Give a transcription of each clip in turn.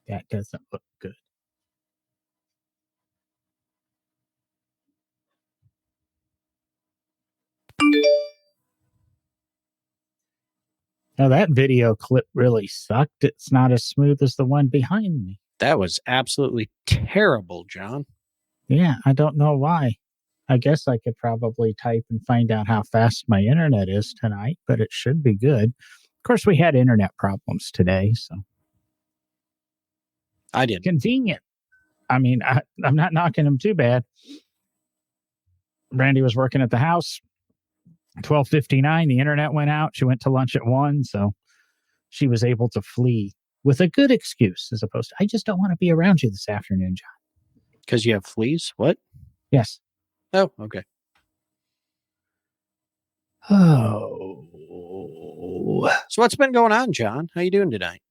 That doesn't look good. Now that video clip really sucked. It's not as smooth as the one behind me. That was absolutely terrible, John. Yeah, I don't know why. I guess I could probably type and find out how fast my internet is tonight, but it should be good. Of course, we had internet problems today, so. I didn't. Convenient. I mean, I'm not knocking them too bad. Brandy was working at the house. 12:59, the internet went out. She went to lunch at 1, so she was able to flee with a good excuse, as opposed to, I just don't want to be around you this afternoon, John. Because you have fleas? What? Yes. Oh, okay. Oh. So what's been going on, John? How you doing tonight?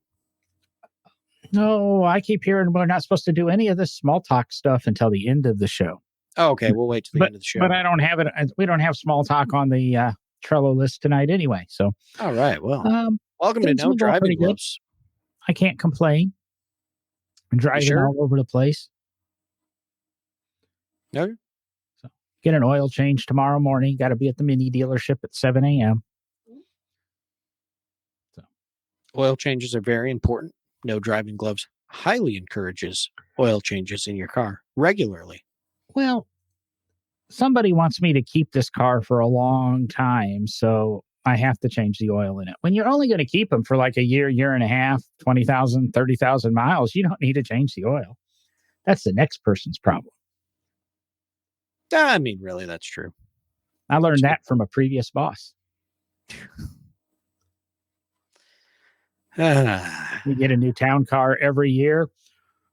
No, I keep hearing we're not supposed to do any of this small talk stuff until the end of the show. Oh, okay. We'll wait till the end of the show. But I don't have it. We don't have small talk on the Trello list tonight anyway. So, all right. Well, welcome to No Driving Gloves. I can't complain. I'm driving all over the place. Okay. So, get an oil change tomorrow morning. Got to be at the Mini dealership at 7 a.m. So, oil changes are very important. No Driving Gloves highly encourages oil changes in your car regularly. Well, somebody wants me to keep this car for a long time, so I have to change the oil in it. When you're only going to keep them for like a year, year and a half, 20,000, 30,000 miles, you don't need to change the oil. That's the next person's problem. I mean, really, that's true. I learned that from a previous boss. We get a new town car every year,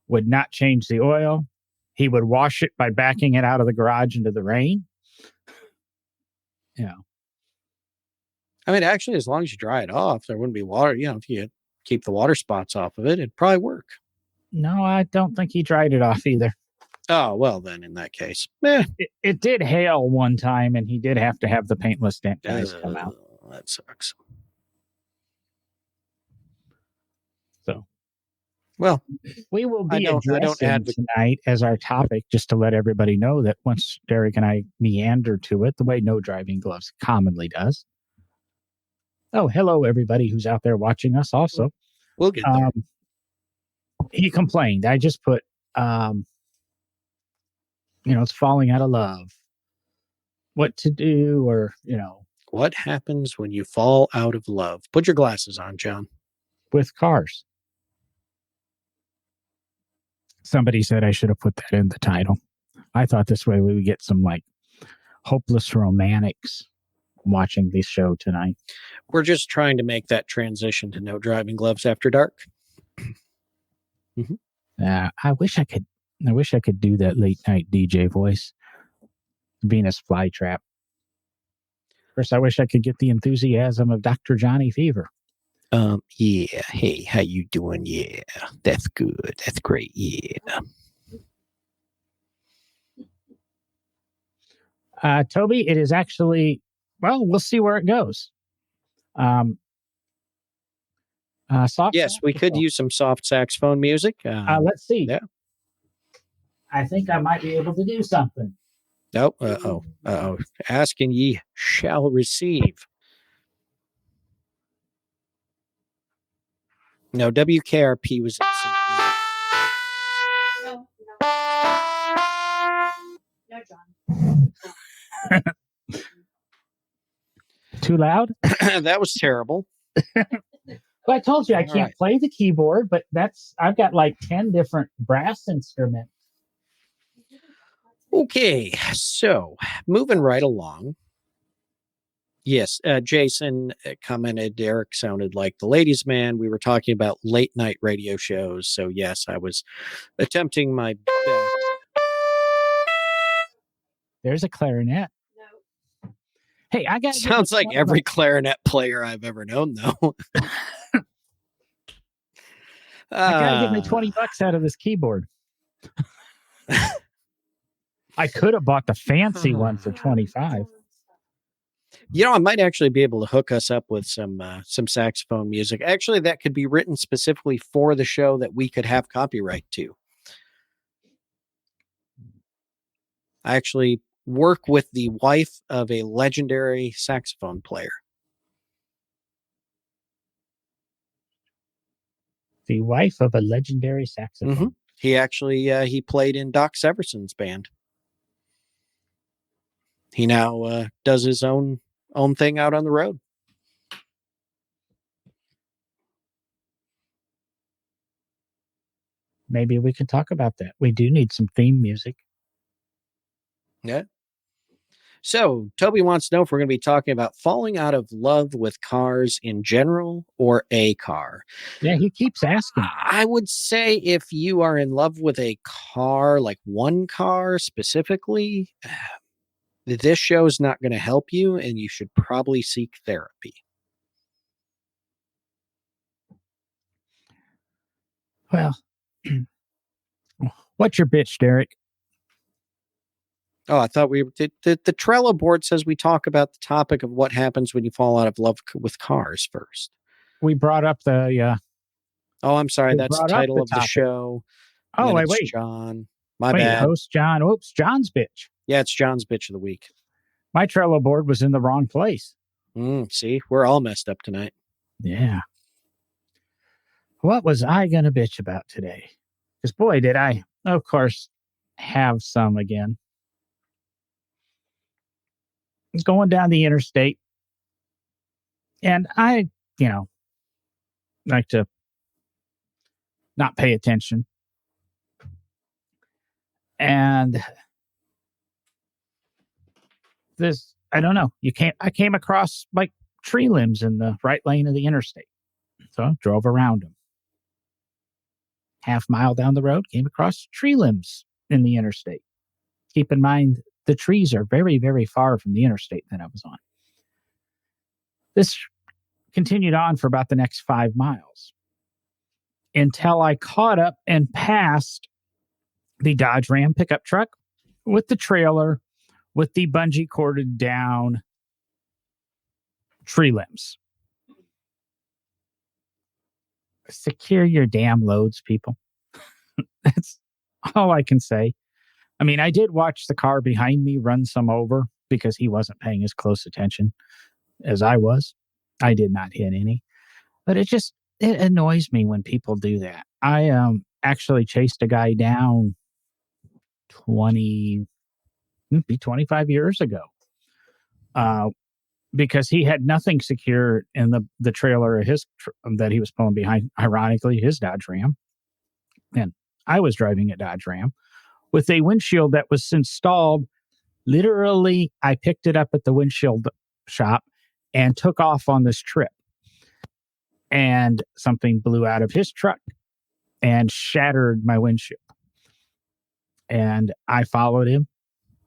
would not change the oil. He would wash it by backing it out of the garage into the rain. Yeah. I mean, actually, as long as you dry it off, there wouldn't be water. You know, if you keep the water spots off of it, it'd probably work. No, I don't think he dried it off either. Oh, well, then in that case. It did hail one time, and he did have to have the paintless dent guys come out. That sucks. So, well, we will be addressing tonight as our topic, just to let everybody know that once Derek and I meander to it, the way No Driving Gloves commonly does. Oh, hello, everybody who's out there watching us also. We'll get there. He complained. I just put, it's falling out of love. What to do, or, What happens when you fall out of love? Put your glasses on, John. With cars. Somebody said I should have put that in the title. I thought this way we would get some hopeless romantics watching this show tonight. We're just trying to make that transition to No Driving Gloves After Dark. I wish I could do that late night DJ voice. Venus Flytrap. First, I wish I could get the enthusiasm of Dr. Johnny Fever. Yeah. Hey, how you doing? Yeah, that's good. That's great. Yeah. Toby, it is actually, we'll see where it goes. Yes, we could use some soft saxophone music. Let's see. Yeah. I think I might be able to do something. Oh, Ask and ye shall receive. No, WKRP was in No, John. Too loud? That was terrible. Well, I told you I can't play the keyboard, but I've got 10 different brass instruments. Okay, so moving right along. Yes, Jason commented, Derek sounded like the ladies' man. We were talking about late night radio shows. So yes, I was attempting my best. There's a clarinet. No. Hey, I got. Sounds like every clarinet player I've ever known, though. I gotta get my $20 out of this keyboard. I could have bought the fancy one for $25. I might actually be able to hook us up with some saxophone music. Actually, that could be written specifically for the show that we could have copyright to. I actually work with the wife of a legendary saxophone player. The wife of a legendary saxophone. Mhm. He actually he played in Doc Severson's band. He now does his own thing out on the road. Maybe we can talk about that. We do need some theme music. Yeah. So Toby wants to know if we're going to be talking about falling out of love with cars in general or a car. Yeah, he keeps asking. I would say if you are in love with a car, like one car specifically, this show is not going to help you, and you should probably seek therapy. Well, what's your bitch, Derek? Oh, I thought the Trello board says we talk about the topic of what happens when you fall out of love with cars first. We brought up the. Oh, I'm sorry. We That's the brought up title the of the topic. show. Oh, Then it's wait. John. My Wait, bad. host John. Oops, John's bitch. Yeah, it's John's bitch of the week. My Trello board was in the wrong place. See, we're all messed up tonight. Yeah. What was I going to bitch about today? Because, boy, did I, of course, have some again. Going down the interstate. And I, like to not pay attention. And this, I don't know. I came across like tree limbs in the right lane of the interstate. So I drove around them. Half mile down the road, came across tree limbs in the interstate. Keep in mind, the trees are very, very far from the interstate that I was on. This continued on for about the next 5 miles until I caught up and passed the Dodge Ram pickup truck with the trailer with the bungee corded down tree limbs. Secure your damn loads, people. That's all I can say. I mean, I did watch the car behind me run some over because he wasn't paying as close attention as I was. I did not hit any, but it annoys me when people do that. I actually chased a guy down 25 years ago because he had nothing secure in the trailer of his that he was pulling behind, ironically, his Dodge Ram. And I was driving a Dodge Ram with a windshield that was installed. Literally, I picked it up at the windshield shop and took off on this trip. And something blew out of his truck and shattered my windshield. And I followed him,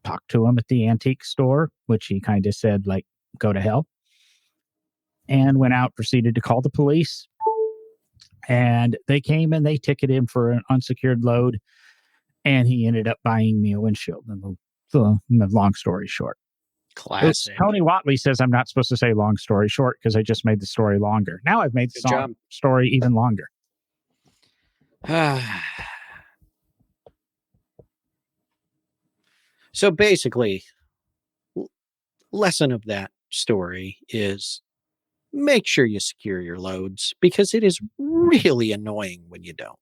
talked to him at the antique store, which he kind of said, like, go to hell. And went out, proceeded to call the police. And they came and they ticketed him for an unsecured load. And he ended up buying me a windshield. And the long story short. Classic. Tony Watley says I'm not supposed to say long story short because I just made the story longer. Now I've made the story even longer. So basically, lesson of that story is make sure you secure your loads because it is really annoying when you don't.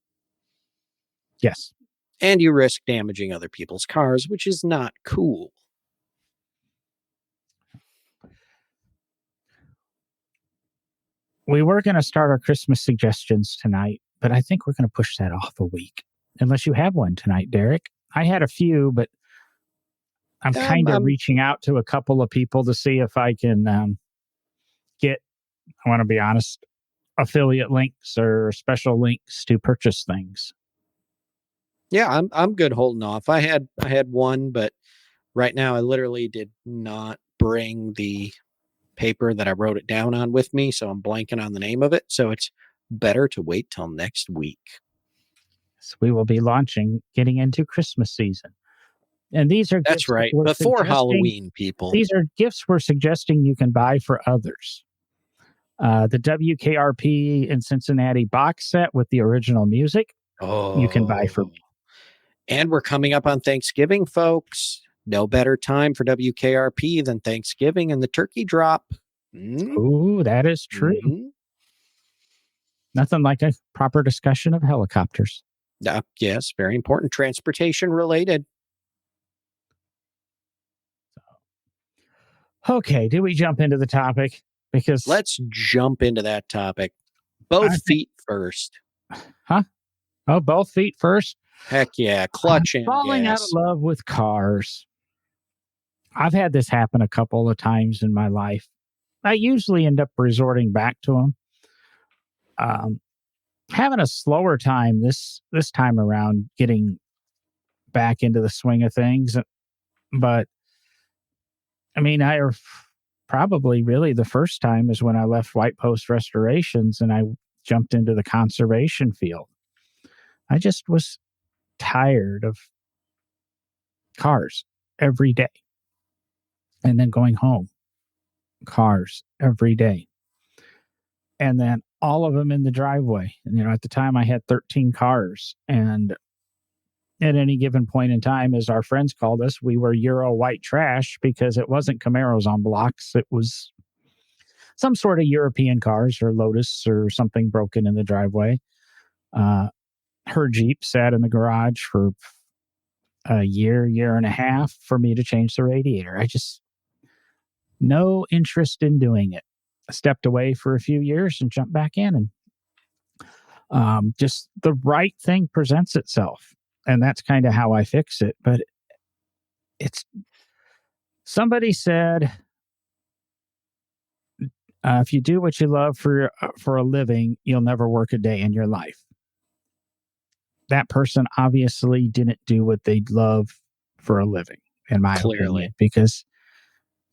Yes. And you risk damaging other people's cars, which is not cool. We were going to start our Christmas suggestions tonight, but I think we're going to push that off a week. Unless you have one tonight, Derek. I had a few, but I'm kind of reaching out to a couple of people to see if I can get, I want to be honest, affiliate links or special links to purchase things. Yeah, I'm good holding off. I had one, but right now I literally did not bring the paper that I wrote it down on with me, so I'm blanking on the name of it. So it's better to wait till next week. So we will be getting into Christmas season. And these are That's gifts that right. we're Before suggesting. Halloween, people. These are gifts we're suggesting you can buy for others. The WKRP in Cincinnati box set with the original music, you can buy for me. And we're coming up on Thanksgiving, folks. No better time for WKRP than Thanksgiving and the turkey drop. Ooh, that is true. Mm-hmm. Nothing like a proper discussion of helicopters. Yes, very important. Transportation related. Okay, do we jump into the topic? Because let's jump into that topic. Both feet first. Huh? Oh, both feet first? Heck yeah. Clutch and falling gas. out of love with cars. I've had this happen a couple of times in my life. I usually end up resorting back to them. Having a slower time this time around getting back into the swing of things. But I mean, probably really the first time is when I left White Post Restorations and I jumped into the conservation field. I just was tired of cars every day. And then going home, cars every day. And then all of them in the driveway. And, at the time I had 13 cars. And at any given point in time, as our friends called us, we were Euro white trash because it wasn't Camaros on blocks. It was some sort of European cars or Lotus or something broken in the driveway. Her Jeep sat in the garage for a year and a half for me to change the radiator. I just, no interest in doing it. I stepped away for a few years and jumped back in, and just the right thing presents itself. And that's kind of how I fix it. But somebody said, if you do what you love for a living, you'll never work a day in your life. That person obviously didn't do what they love for a living, in my opinion, because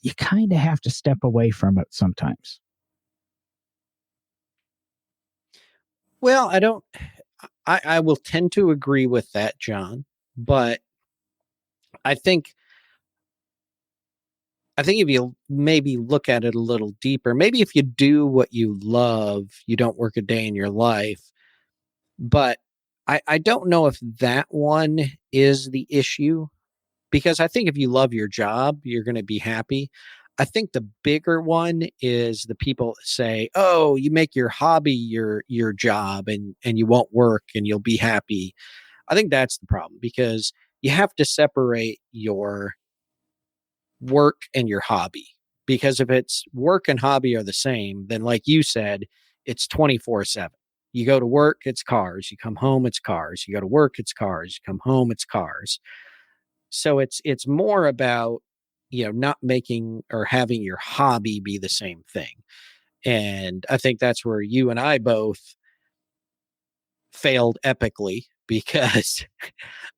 you kind of have to step away from it sometimes. Well, I will tend to agree with that, John, but I think if you maybe look at it a little deeper, maybe if you do what you love, you don't work a day in your life. But I don't know if that one is the issue, because I think if you love your job, you're going to be happy. I think the bigger one is the people that say, "Oh, you make your hobby your job and you won't work and you'll be happy." I think that's the problem, because you have to separate your work and your hobby. Because if it's work and hobby are the same, then like you said, it's 24/7. You go to work, it's cars. You come home, it's cars. You go to work, it's cars. You come home, it's cars. So it's more about, not making or having your hobby be the same thing. And I think that's where you and I both failed epically, because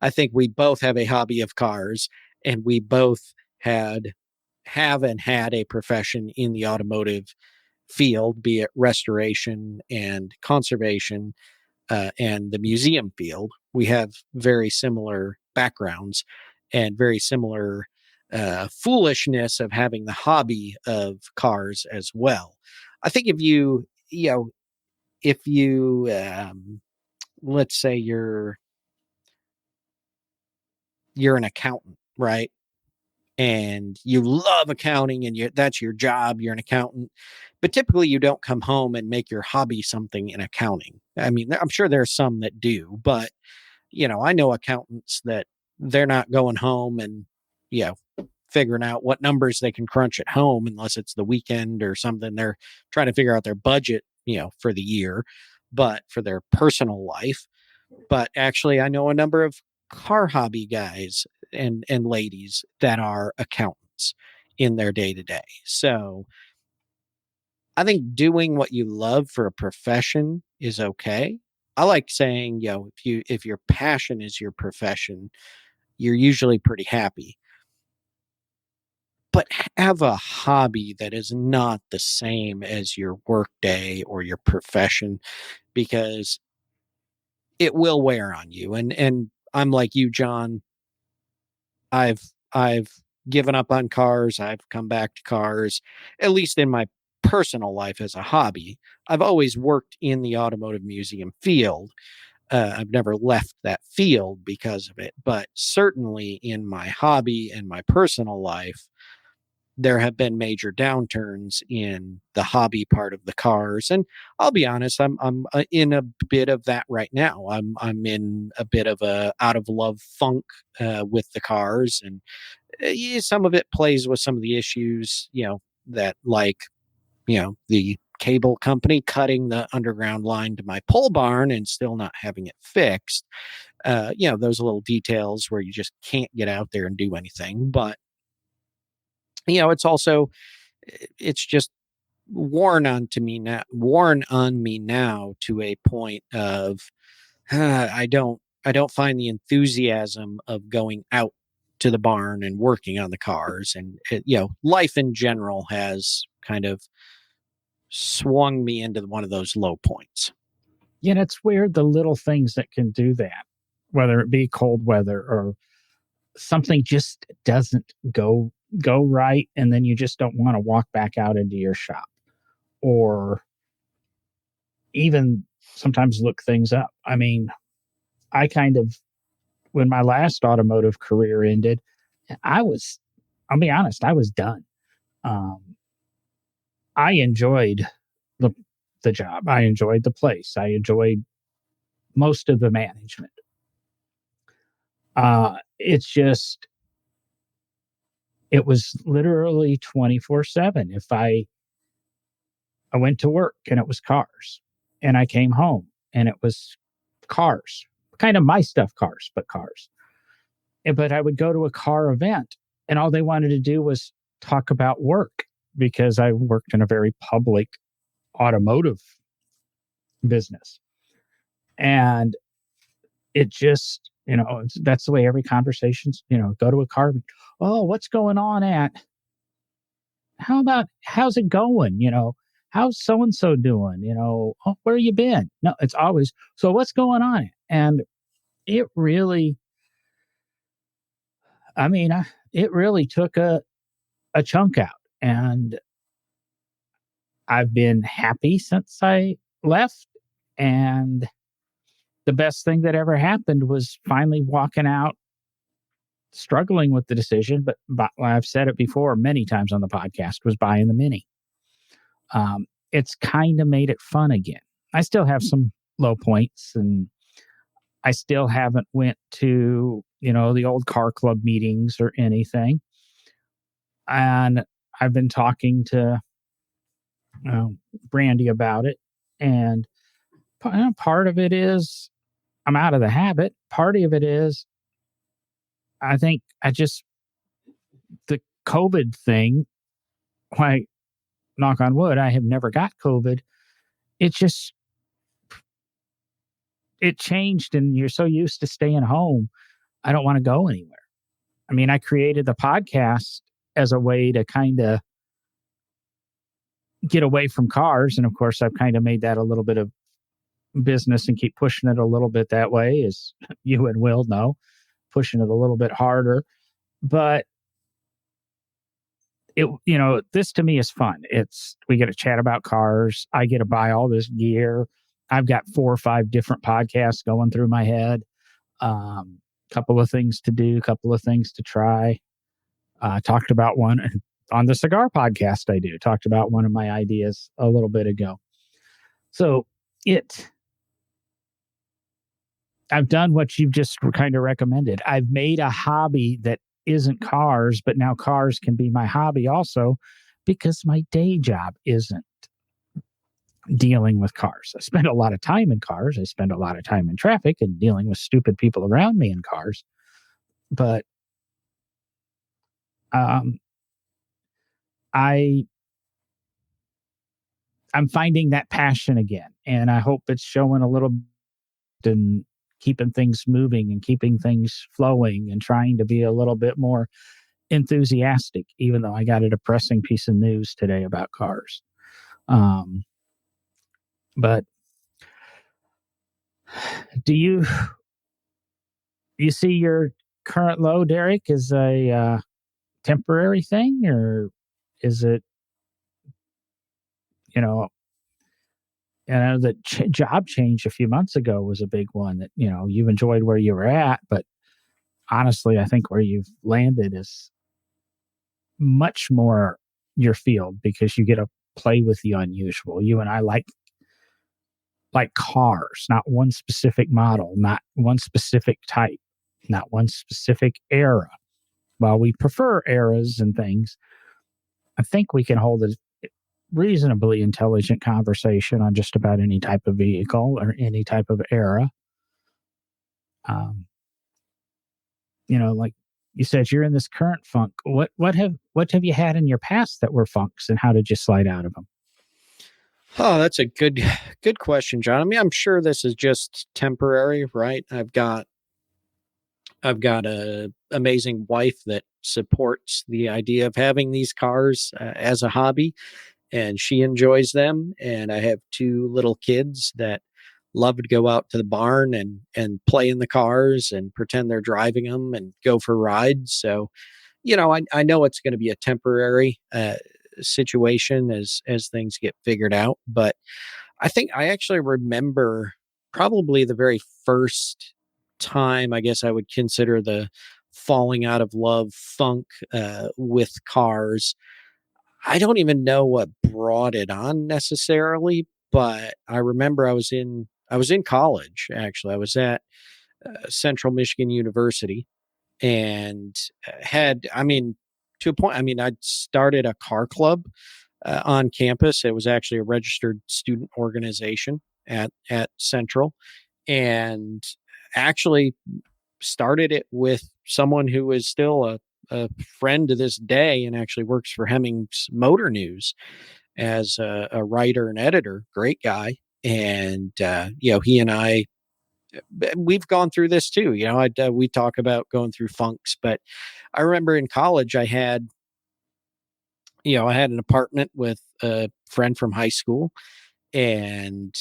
I think we both have a hobby of cars, and we both have and had a profession in the automotive field, be it restoration and conservation, and the museum field. We have very similar backgrounds and very similar foolishness of having the hobby of cars as well. I think if you let's say you're an accountant, right? And you love accounting and that's your job, you're an accountant, but typically you don't come home and make your hobby something in accounting. I mean, I'm sure there's some that do, but I know accountants that they're not going home and, figuring out what numbers they can crunch at home unless it's the weekend or something. They're trying to figure out their budget, for the year, but for their personal life. But actually, I know a number of car hobby guys and ladies that are accountants in their day to day. So I think doing what you love for a profession is okay. I like saying, if your passion is your profession, you're usually pretty happy. But have a hobby that is not the same as your work day or your profession, because it will wear on you. And I'm like you, John. I've given up on cars. I've come back to cars, at least in my personal life as a hobby. I've always worked in the automotive museum field. I've never left that field because of it, but certainly in my hobby and my personal life, there have been major downturns in the hobby part of the cars, and I'll be honest, I'm in a bit of that right now. I'm in a bit of a out of love funk with the cars, and yeah, some of it plays with some of the issues, that like the cable company cutting the underground line to my pole barn and still not having it fixed. Those little details where you just can't get out there and do anything, but it's also it's just worn on me now to a point of I don't find the enthusiasm of going out to the barn and working on the cars, and life in general has kind of swung me into one of those low points. Yeah, it's weird the little things that can do that, whether it be cold weather or something just doesn't go right, and then you just don't want to walk back out into your shop, or even sometimes look things up. I mean, I kind of when my last automotive career ended, I was I'll be honest, I was done. Um, I enjoyed the the job. I enjoyed the place. I enjoyed most of the management. It's just it was literally 24/7. If I went to work and it was cars, and I came home and it was cars, kind of my stuff cars, but cars. But I would go to a car event and all they wanted to do was talk about work because I worked in a very public automotive business. And it just, that's the way every conversation's, go to a car. Oh, what's going on at? How's it going? How's so and so doing? Oh, where you been? No, it's always, so what's going on? And it really, it really took a chunk out. And I've been happy since I left. And the best thing that ever happened was finally walking out, struggling with the decision. But I've said it before many times on the podcast, was buying the Mini. It's kind of made it fun again. I still have some low points, and I still haven't went to, the old car club meetings or anything. And I've been talking to Brandy about it. And part of it is I'm out of the habit. Part of it is I think the COVID thing, why, knock on wood, I have never got COVID. It just, it changed, and you're so used to staying home. I don't want to go anywhere. I mean, I created the podcast as a way to kind of get away from cars. And of course, I've kind of made that a little bit of business and keep pushing it a little bit that way, as you and Will know, pushing it a little bit harder. But this to me is fun. We get to chat about cars. I get to buy all this gear. I've got 4 or 5 different podcasts going through my head. Couple of things to do, couple of things to try. Talked about one on the cigar podcast. Talked about one of my ideas a little bit ago. So I've done what you've just kind of recommended. I've made a hobby that isn't cars, but now cars can be my hobby also, because my day job isn't dealing with cars. I spend a lot of time in cars. I spend a lot of time in traffic and dealing with stupid people around me in cars. But I'm finding that passion again, and I hope it's showing a little bit in keeping things moving and keeping things flowing and trying to be a little bit more enthusiastic, even though I got a depressing piece of news today about cars. But do you see your current low, Derek, is a temporary thing, or is it, you know, and I know that job change a few months ago was a big one that, you've enjoyed where you were at, but honestly, I think where you've landed is much more your field because you get to play with the unusual. You and I like cars, not one specific model, not one specific type, not one specific era. While we prefer eras and things, I think we can hold a reasonably intelligent conversation on just about any type of vehicle or any type of era. Like you said, you're in this current funk. What have you had in your past that were funks, and how did you slide out of them? Oh, that's a good question, John. I mean, I'm sure this is just temporary, right? I've got a amazing wife that supports the idea of having these cars as a hobby, and she enjoys them. And I have two little kids that love to go out to the barn and play in the cars and pretend they're driving them and go for rides. So, I know it's going to be a temporary situation as things get figured out. But I think I actually remember probably the very first time I guess I would consider the falling out of love funk with cars. I don't even know what brought it on necessarily, but I remember I was in college actually. I was at Central Michigan University and to a point. I mean, I'd started a car club on campus. It was actually a registered student organization at Central, and actually started it with someone who is still a friend to this day and actually works for Hemmings Motor News as a writer and editor. Great guy. And he and I, we've gone through this too. We talk about going through funks, but I remember in college I had an apartment with a friend from high school, and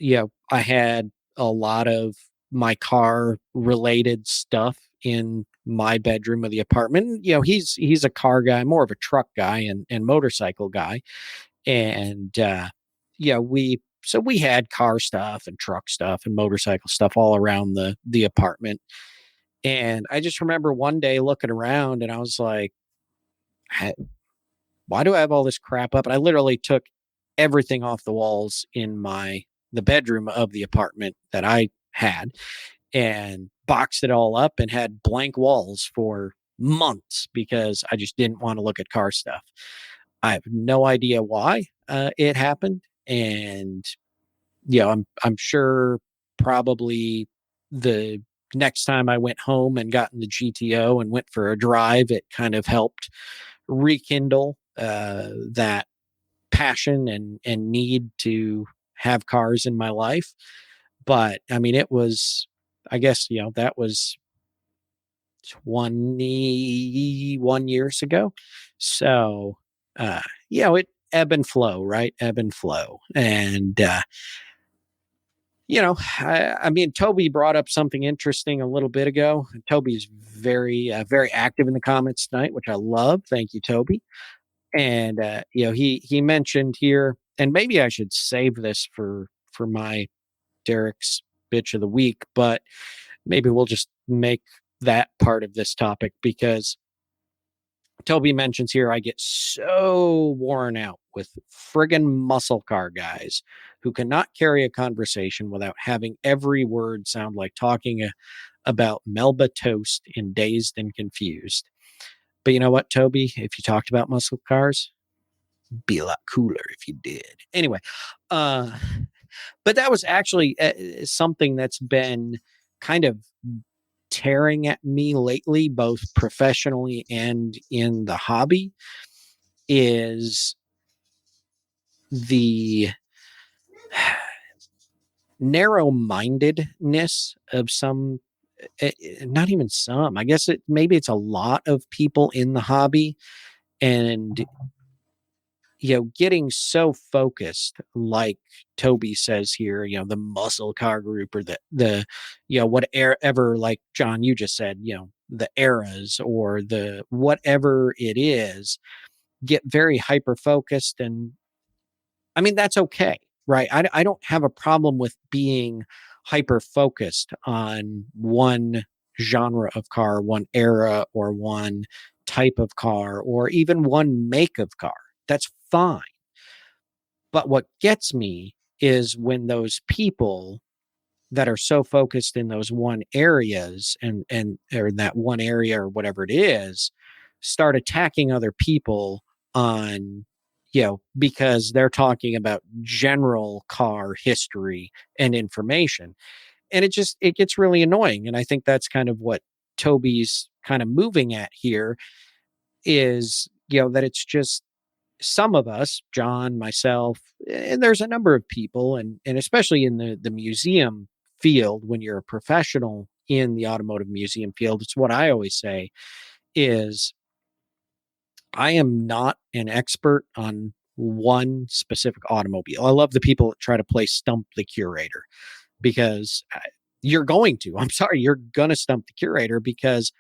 I had a lot of my car related stuff in my bedroom of the apartment. He's a car guy, more of a truck guy and motorcycle guy. And we had car stuff and truck stuff and motorcycle stuff all around the apartment. And I just remember one day looking around and I was like, why do I have all this crap up? And I literally took everything off the walls in the bedroom of the apartment that I had and boxed it all up and had blank walls for months because I just didn't want to look at car stuff. I have no idea why it happened. And I'm sure probably the next time I went home and got in the GTO and went for a drive, it kind of helped rekindle that passion and need to have cars in my life. But I mean, I guess, that was 21 years ago. So, it ebb and flow, right? Ebb and flow. And, I mean, Toby brought up something interesting a little bit ago. Toby's very, very active in the comments tonight, which I love. Thank you, Toby. And he mentioned here, and maybe I should save this for my Derek's bitch of the week, but maybe we'll just make that part of this topic because Toby mentions here I get so worn out with friggin' muscle car guys who cannot carry a conversation without having every word sound like talking about Melba toast in Dazed and Confused. But you know what, Toby? If you talked about muscle cars, be a lot cooler if you did. Anyway, but that was actually something that's been kind of tearing at me lately, both professionally and in the hobby, is the narrow-mindedness of some, not even some, I guess maybe it's a lot of people in the hobby, and getting so focused, like Toby says here, the muscle car group or the whatever, like John, you just said, the eras or the whatever it is, get very hyper focused. And I mean, that's okay, right? I don't have a problem with being hyper focused on one genre of car, one era, or one type of car, or even one make of car. That's fine. But what gets me is when those people that are so focused in those one areas and or in that one area or whatever it is start attacking other people on, because they're talking about general car history and information. And it gets really annoying. And I think that's kind of what Toby's kind of moving at here is, that it's just some of us, John, myself, and there's a number of people, and especially in the museum field, when you're a professional in the automotive museum field, it's what I always say is I am not an expert on one specific automobile. I love the people that try to play stump the curator because you're going to. I'm sorry, you're going to stump the curator because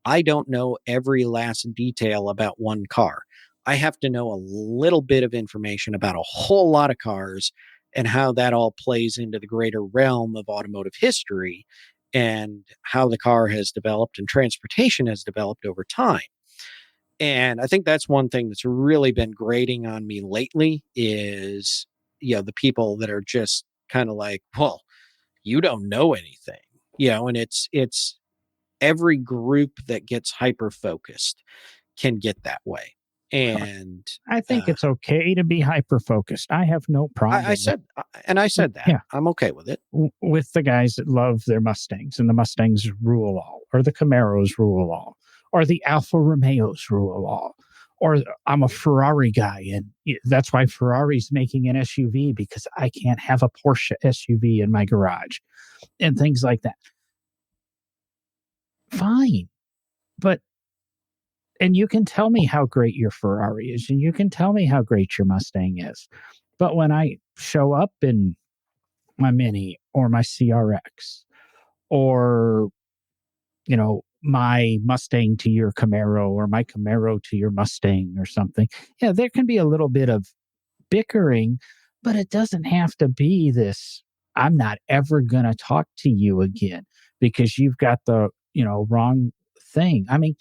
I don't know every last detail about one car. I have to know a little bit of information about a whole lot of cars and how that all plays into the greater realm of automotive history and how the car has developed and transportation has developed over time. And I think that's one thing that's really been grating on me lately is, the people that are just kind of like, well, you don't know anything, and it's every group that gets hyper focused can get that way. And I think it's okay to be hyper focused. I have no problem. I said that. Yeah. I'm okay with it. With the guys that love their Mustangs and the Mustangs rule all, or the Camaros rule all, or the Alfa Romeos rule all, or I'm a Ferrari guy and that's why Ferrari's making an SUV because I can't have a Porsche SUV in my garage and things like that. Fine. And you can tell me how great your Ferrari is, and you can tell me how great your Mustang is. But when I show up in my Mini or my CRX or, my Mustang to your Camaro or my Camaro to your Mustang or something, yeah, there can be a little bit of bickering, but it doesn't have to be this, I'm not ever going to talk to you again because you've got the, wrong thing. I mean,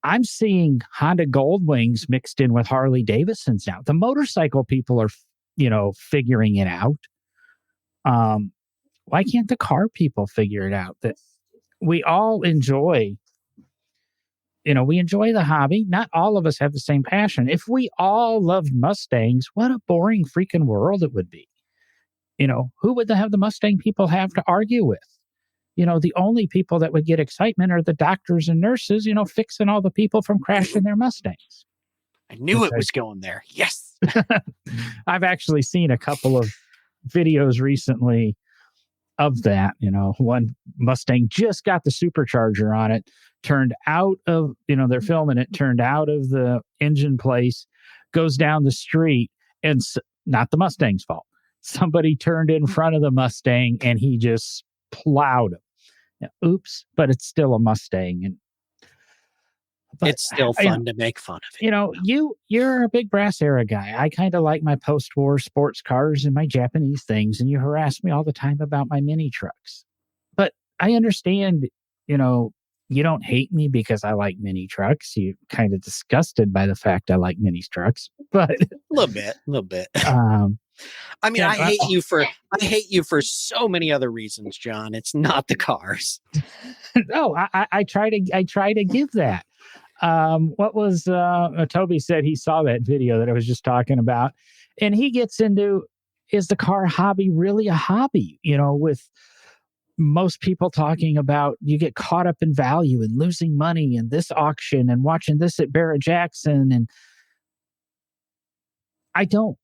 I'm seeing Honda Goldwings mixed in with Harley Davidsons now. The motorcycle people are, figuring it out. Why can't the car people figure it out? That we all enjoy, we enjoy the hobby. Not all of us have the same passion. If we all loved Mustangs, what a boring freaking world it would be. Who would have the Mustang people have to argue with? The only people that would get excitement are the doctors and nurses, fixing all the people from crashing their Mustangs. I knew it was going there. Yes. I've actually seen a couple of videos recently of that. One Mustang just got the supercharger on it, turned out of, they're filming it, turned out of the engine place, goes down the street, and not the Mustang's fault. Somebody turned in front of the Mustang and he just plowed him. Yeah, oops, but it's still a Mustang. But it's still fun to make fun of it. You're a big brass era guy. I kind of like my post-war sports cars and my Japanese things, and you harass me all the time about my mini trucks. But I understand, you don't hate me because I like mini trucks. You're kind of disgusted by the fact I like mini trucks, but a little bit. I mean, I hate you for so many other reasons, John. It's not the cars. No, I try to give that. What was Toby said he saw that video that I was just talking about, and he gets into, is the car hobby really a hobby? With most people talking about you get caught up in value and losing money in this auction and watching this at Barrett-Jackson, and I don't.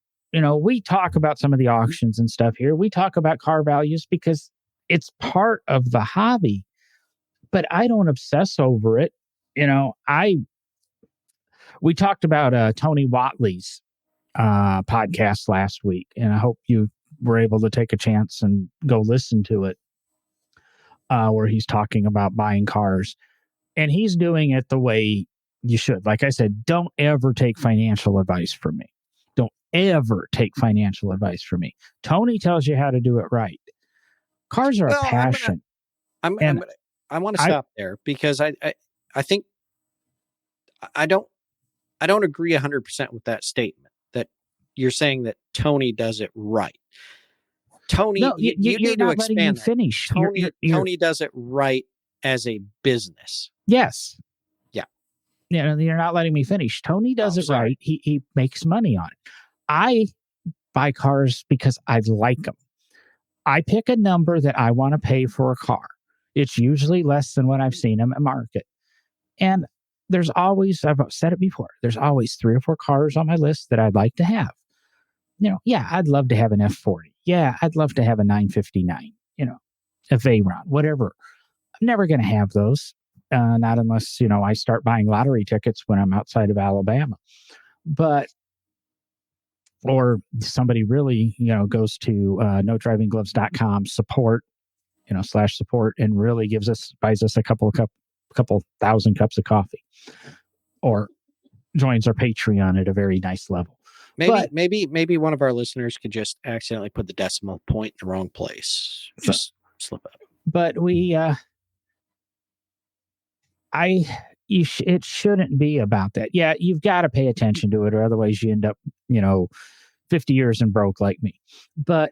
We talk about some of the auctions and stuff here. We talk about car values because it's part of the hobby, but I don't obsess over it. We talked about Tony Watley's podcast last week, and I hope you were able to take a chance and go listen to it, where he's talking about buying cars. And he's doing it the way you should. Like I said, don't ever take financial advice from me. Don't ever take financial advice from me. Tony tells you how to do it right. Cars are a Well, passion. I'm And gonna, I want to I stop there because I think I don't agree 100% with that statement that you're saying that Tony does it right. Tony, no, you you're need to not letting me expand that. finish. Tony does it right as a business. Yes. Yeah. You're not letting me finish. Tony does Oh, it sorry. right. He makes money on it. I buy cars because I like them. I pick a number that I want to pay for a car. It's usually less than what I've seen them at market. And there's always, I've said it before, there's always 3 or 4 cars on my list that I'd like to have. Yeah, I'd love to have an F40. Yeah, I'd love to have a 959, a Veyron, whatever. I'm never going to have those. Not unless, I start buying lottery tickets when I'm outside of Alabama. Or somebody really, goes to nodrivinggloves.com support, and really buys us a couple thousand cups of coffee, or joins our Patreon at a very nice level. Maybe one of our listeners could just accidentally put the decimal point in the wrong place. Just slip up. But it shouldn't be about that. Yeah, you've got to pay attention to it, or otherwise you end up, 50 years and broke like me. But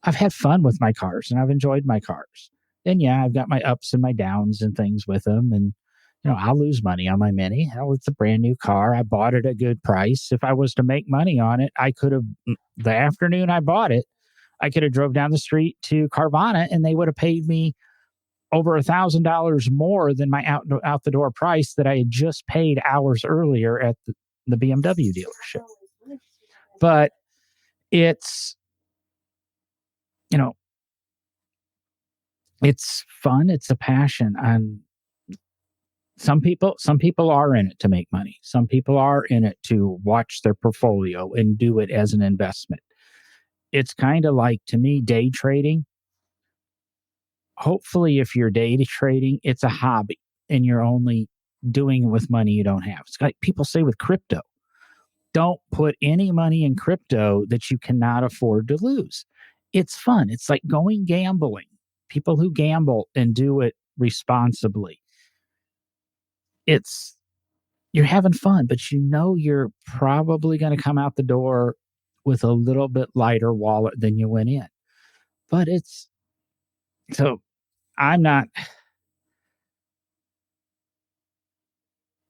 I've had fun with my cars and I've enjoyed my cars. And yeah, I've got my ups and my downs and things with them. And, I'll lose money on my Mini. Hell, it's a brand new car. I bought it at a good price. If I was to make money on it, I could have, the afternoon I bought it, I could have drove down the street to Carvana and they would have paid me over $1,000 more than my out the door price that I had just paid hours earlier at the BMW dealership. But it's, it's fun. It's a passion. And some people are in it to make money. Some people are in it to watch their portfolio and do it as an investment. It's kind of like, to me, day trading. Hopefully, if you're day trading, it's a hobby and you're only doing it with money you don't have. It's like people say with crypto. Don't put any money in crypto that you cannot afford to lose. It's fun. It's like going gambling. People who gamble and do it responsibly, you're having fun, but you're probably going to come out the door with a little bit lighter wallet than you went in. But I'm not,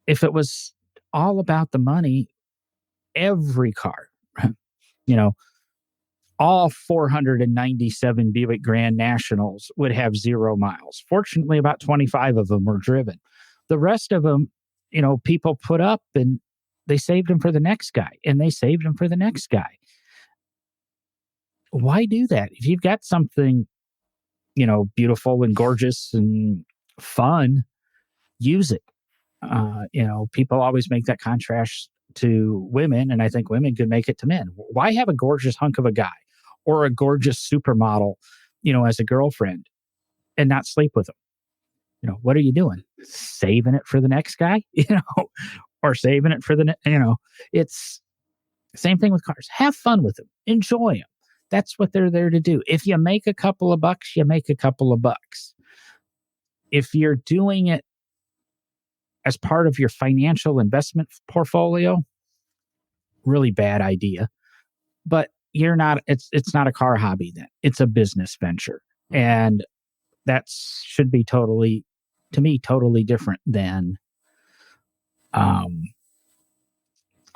if it was all about the money, every car, all 497 Buick Grand Nationals would have 0 miles. Fortunately, about 25 of them were driven. The rest of them, people put up and they saved them for the next guy, and they saved them for the next guy. Why do that? If you've got something, beautiful and gorgeous and fun, use it. People always make that contrast to women, and I think women could make it to men. Why have a gorgeous hunk of a guy or a gorgeous supermodel, as a girlfriend and not sleep with them? What are you doing? Saving it for the next guy, or saving it for it's the same thing with cars. Have fun with them. Enjoy them. That's what they're there to do. If you make a couple of bucks, you make a couple of bucks. If you're doing it as part of your financial investment portfolio, really bad idea. But it's not a car hobby then. It's a business venture. And that should be totally different than a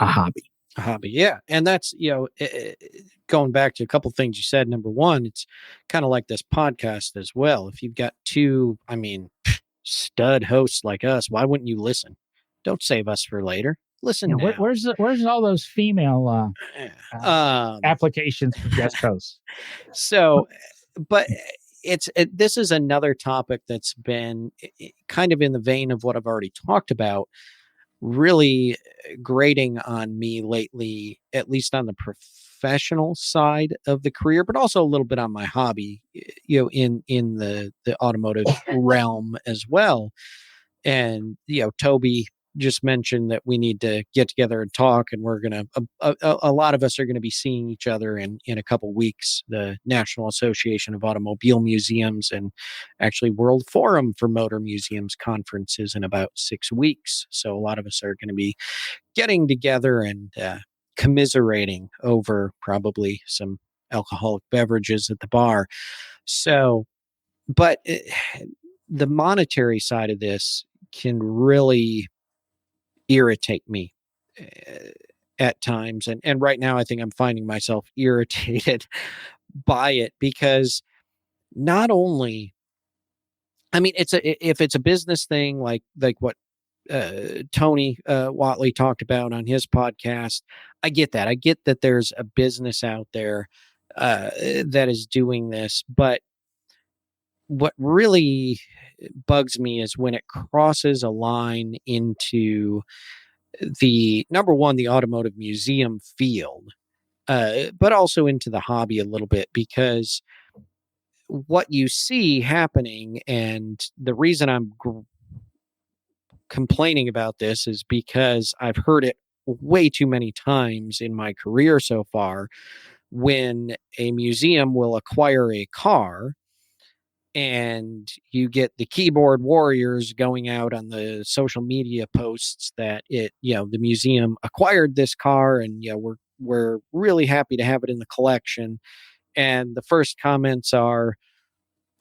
hobby. A hobby, yeah. And that's, going back to a couple things you said. Number one, it's kind of like this podcast as well. If you've got 2, stud hosts like us, why wouldn't you listen? Don't save us for later. Listen now. Where's all those female applications for guest hosts? So, but this is another topic that's been kind of in the vein of what I've already talked about, really grating on me lately, at least on the professional side of the career, but also a little bit on my hobby, in the automotive realm as well. And Toby just mentioned that we need to get together and talk, and we're gonna a lot of us are gonna be seeing each other in a couple weeks. The National Association of Automobile Museums and actually World Forum for Motor Museums conferences in about 6 weeks. So a lot of us are going to be getting together and commiserating over probably some alcoholic beverages at the bar. So, but the monetary side of this can really irritate me at times. And right now, I think I'm finding myself irritated by it because not only, I mean, if it's a business thing like what Tony Watley talked about on his podcast, I get that. I get that there's a business out there that is doing this, but what really bugs me is when it crosses a line into the number one, the automotive museum field, but also into the hobby a little bit, because what you see happening, and the reason I'm complaining about this is because I've heard it way too many times in my career so far, when a museum will acquire a car and you get the keyboard warriors going out on the social media posts that the museum acquired this car, and we're really happy to have it in the collection. And the first comments are,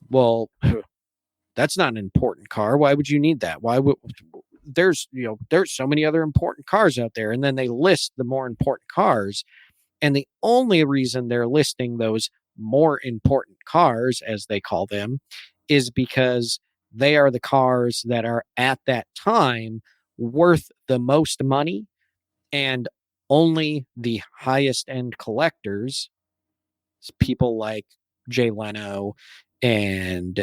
well, that's not an important car. Why would you need that? Why would there's so many other important cars out there? And then they list the more important cars. And the only reason they're listing those more important cars, as they call them, is because they are the cars that are at that time worth the most money, and only the highest end collectors, people like Jay Leno and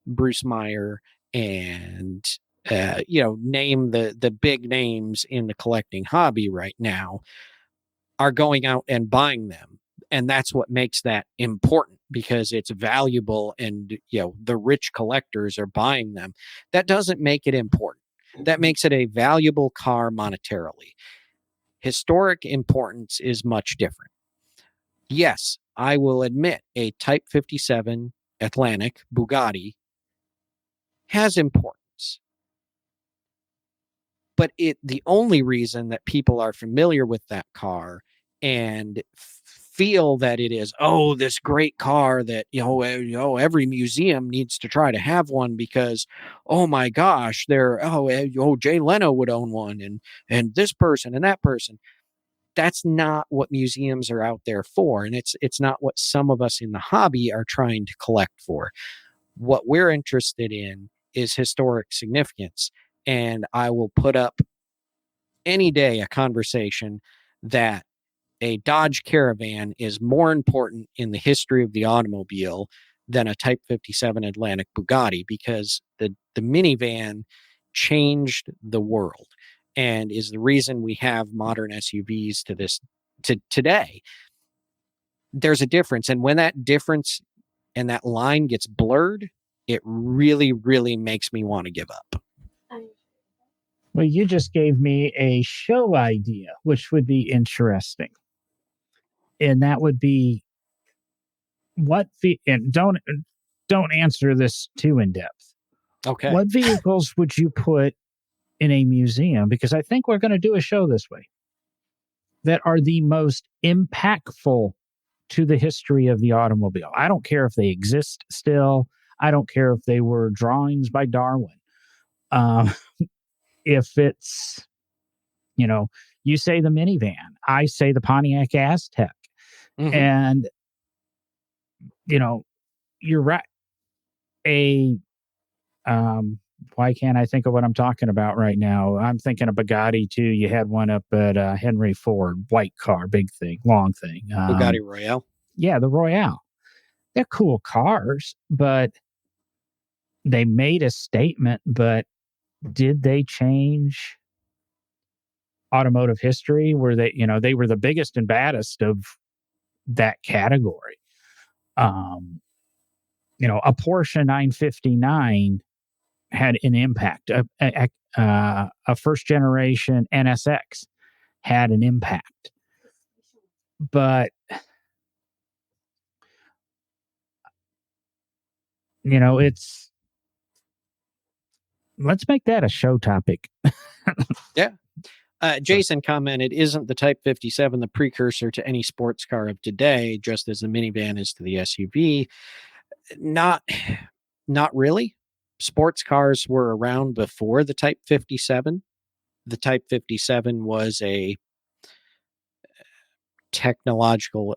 Bruce Meyer, and name the big names in the collecting hobby right now, are going out and buying them. And that's what makes that important, because it's valuable, and the rich collectors are buying them. That doesn't make it important. That makes it a valuable car monetarily. Historic importance is much different. Yes, I will admit a Type 57 Atlantic Bugatti has importance. But the only reason that people are familiar with that car and feel that it is, this great car that every museum needs to try to have one, because oh my gosh, Jay Leno would own one, and this person and that person. That's not what museums are out there for, and it's not what some of us in the hobby are trying to collect for. What we're interested in is historic significance, and I will put up any day a conversation that a Dodge Caravan is more important in the history of the automobile than a Type 57 Atlantic Bugatti, because the minivan changed the world and is the reason we have modern SUVs to today. There's a difference, and when that difference and that line gets blurred, it really, really makes me want to give up. Well, you just gave me a show idea, which would be interesting. And that would be and don't answer this too in depth. Okay. What vehicles would you put in a museum? Because I think we're going to do a show this way, that are the most impactful to the history of the automobile. I don't care if they exist still. I don't care if they were drawings by Darwin. If it's, you say the minivan, I say the Pontiac Aztec. Mm-hmm. And, you're right. Why can't I think of what I'm talking about right now? I'm thinking of Bugatti too. You had one up at Henry Ford, white car, big thing, long thing. Bugatti Royale. Yeah, the Royale. They're cool cars, but they made a statement. But did they change automotive history, where they were the biggest and baddest of that category. A Porsche 959 had an impact. A first generation NSX had an impact. But, let's make that a show topic. Jason commented, isn't the Type 57 the precursor to any sports car of today, just as the minivan is to the SUV? Not really. Sports cars were around before the Type 57. The Type 57 was a technological,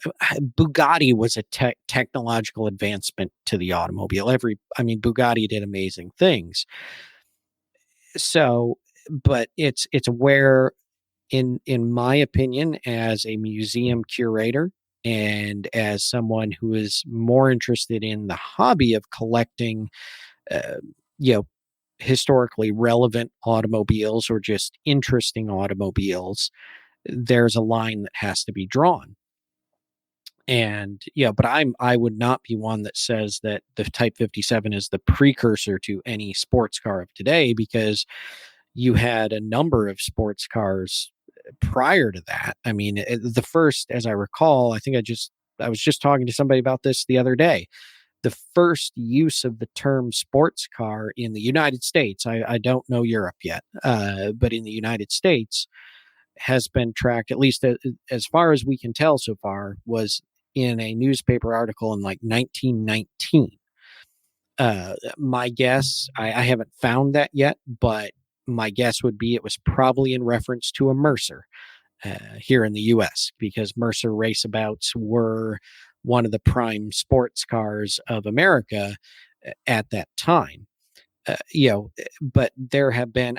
Bugatti was a technological advancement to the automobile. Bugatti did amazing things. So, but it's where, in my opinion, as a museum curator and as someone who is more interested in the hobby of collecting, historically relevant automobiles or just interesting automobiles, there's a line that has to be drawn. And but I would not be one that says that the Type 57 is the precursor to any sports car of today, because you had a number of sports cars prior to that. I mean, the first, as I recall, I was just talking to somebody about this the other day. The first use of the term sports car in the United States, I don't know Europe yet, but in the United States, has been tracked, at least as far as we can tell so far, was in a newspaper article in like 1919. My guess, I haven't found that yet, but my guess would be it was probably in reference to a Mercer here in the U.S., because Mercer racebouts were one of the prime sports cars of America at that time. But there have been,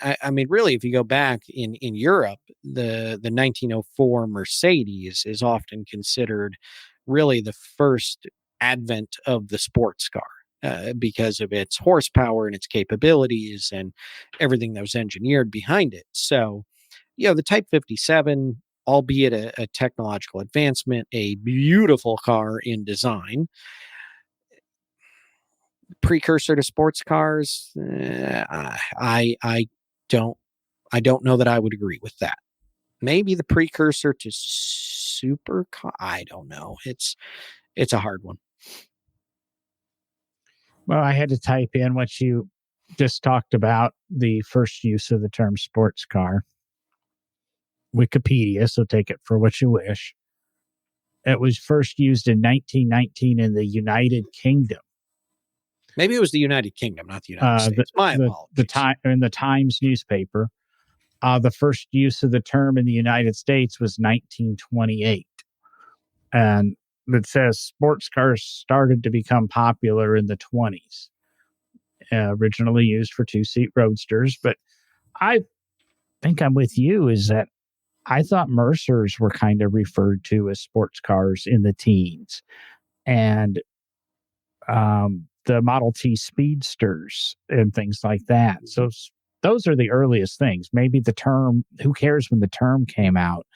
really, if you go back in Europe, the 1904 Mercedes is often considered really the first advent of the sports car, because of its horsepower and its capabilities and everything that was engineered behind it. So, the Type 57, albeit a technological advancement, a beautiful car in design, precursor to sports cars, I don't know that I would agree with that. Maybe the precursor to supercar. I don't know. It's a hard one. Well, I had to type in what you just talked about, the first use of the term sports car. Wikipedia, so take it for what you wish. It was first used in 1919 in the United Kingdom. Maybe it was the United Kingdom, not the United States. My apologies. In the Times newspaper, the first use of the term in the United States was 1928. And it says sports cars started to become popular in the 20s, originally used for two-seat roadsters. But I think I'm with you, is that I thought Mercers were kind of referred to as sports cars in the teens. And the Model T Speedsters and things like that. So those are the earliest things. Maybe the term, who cares when the term came out?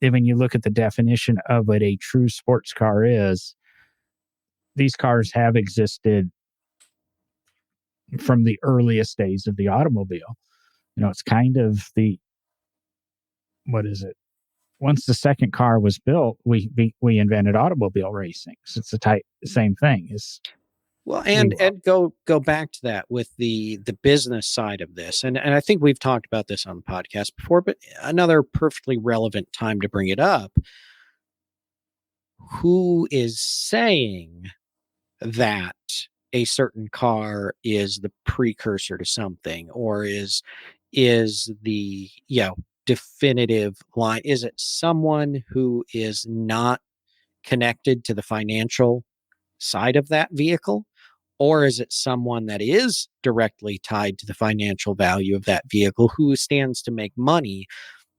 And when you look at the definition of what a true sports car is, these cars have existed from the earliest days of the automobile. It's kind of what is it? Once the second car was built, we invented automobile racing. So it's the same thing. Well, and go back to that with the business side of this. And I think we've talked about this on the podcast before, but another perfectly relevant time to bring it up. Who is saying that a certain car is the precursor to something, or is the definitive line? Is it someone who is not connected to the financial side of that vehicle? Or is it someone that is directly tied to the financial value of that vehicle, who stands to make money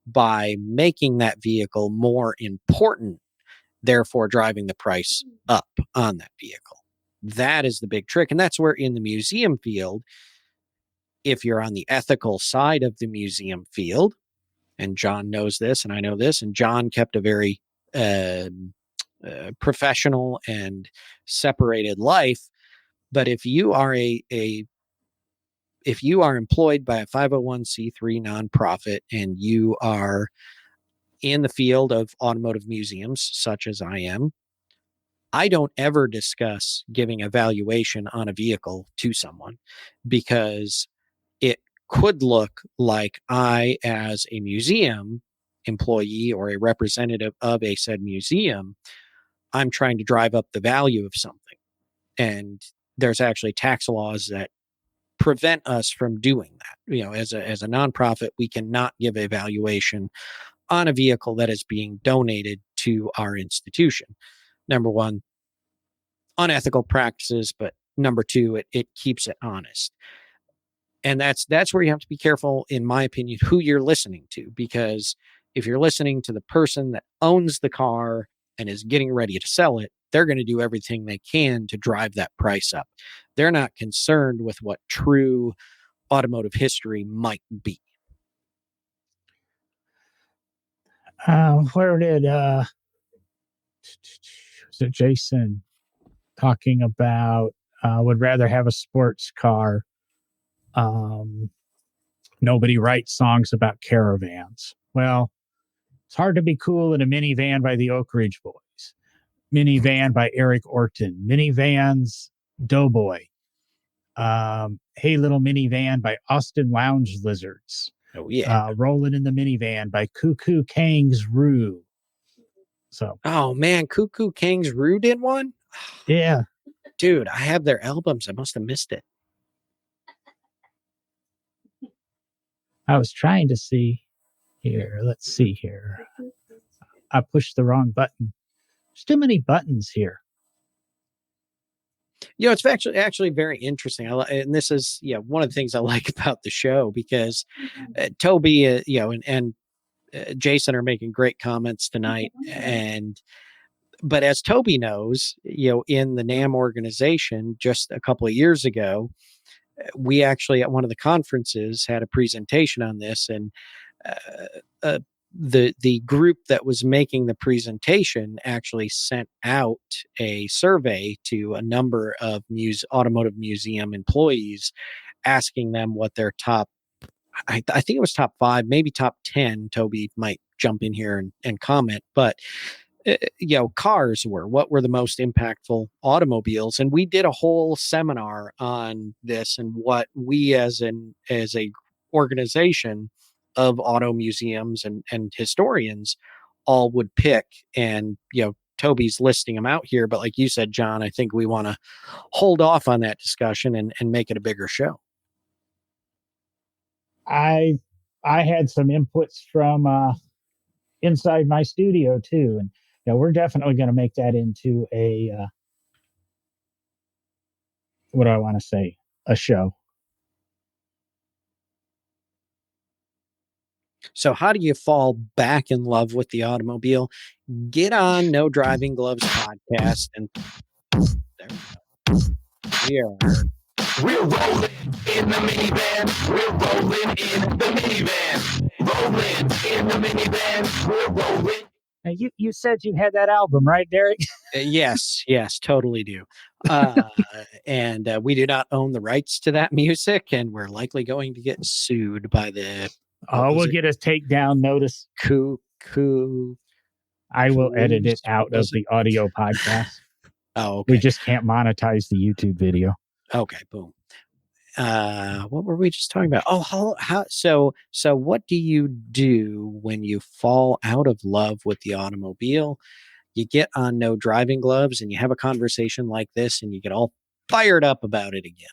by making that vehicle more important, therefore driving the price up on that vehicle? That is the big trick. And that's where, in the museum field, if you're on the ethical side of the museum field, and John knows this, and I know this, and John kept a very professional and separated life. But if you are if you are employed by a 501c3 nonprofit and you are in the field of automotive museums, such as I am, I don't ever discuss giving a valuation on a vehicle to someone, because it could look like I, as a museum employee or a representative of a said museum, I'm trying to drive up the value of something. And there's actually tax laws that prevent us from doing that. As a nonprofit, we cannot give a valuation on a vehicle that is being donated to our institution. Number one, unethical practices, but number two, it keeps it honest. And that's where you have to be careful, in my opinion, who you're listening to, because if you're listening to the person that owns the car and is getting ready to sell it, they're going to do everything they can to drive that price up. They're not concerned with what true automotive history might be. Where did was it Jason talking about would rather have a sports car? Nobody writes songs about caravans. Well, it's hard to be cool in a minivan by the Oak Ridge Boys, minivan by Eric Orton, minivans Doughboy, Hey Little Minivan by Austin Lounge Lizards. Oh yeah, Rolling in the Minivan by Cuckoo Kangs Roo. So, oh man, Cuckoo Kangs Roo did one. Yeah, dude, I have their albums. I must have missed it. I was trying to see here. Let's see here. I pushed the wrong button. There's too many buttons here. It's actually very interesting. And this is one of the things I like about the show, because Toby, and Jason are making great comments tonight. But as Toby knows, in the NAMM organization, just a couple of years ago, we actually at one of the conferences had a presentation on this, and the group that was making the presentation actually sent out a survey to a number of automotive museum employees, asking them what their top, I think it was top 5, maybe top 10. Toby might jump in here and comment, but cars what were the most impactful automobiles. And we did a whole seminar on this, and what we as a organization of auto museums and historians all would pick. And Toby's listing them out here, but like you said, John, I think we want to hold off on that discussion and make it a bigger show. I had some inputs from inside my studio too, and we're definitely going to make that into a what do I want to say? A show. So how do you fall back in love with the automobile? Get on No Driving Gloves podcast, and there we go. We're rolling in the minivan. We're rolling in the minivan. Rolling in the minivan. We're rolling. Now, you said you had that album, right, Derek? Yes, totally do. And we do not own the rights to that music, and we're likely going to get sued by the. We'll get a takedown notice. Cuckoo. I will edit it out of the audio podcast. Oh, okay. We just can't monetize the YouTube video. Okay, boom. What were we just talking about? Oh, so what do you do when you fall out of love with the automobile? You get on No Driving Gloves and you have a conversation like this, and you get all fired up about it again.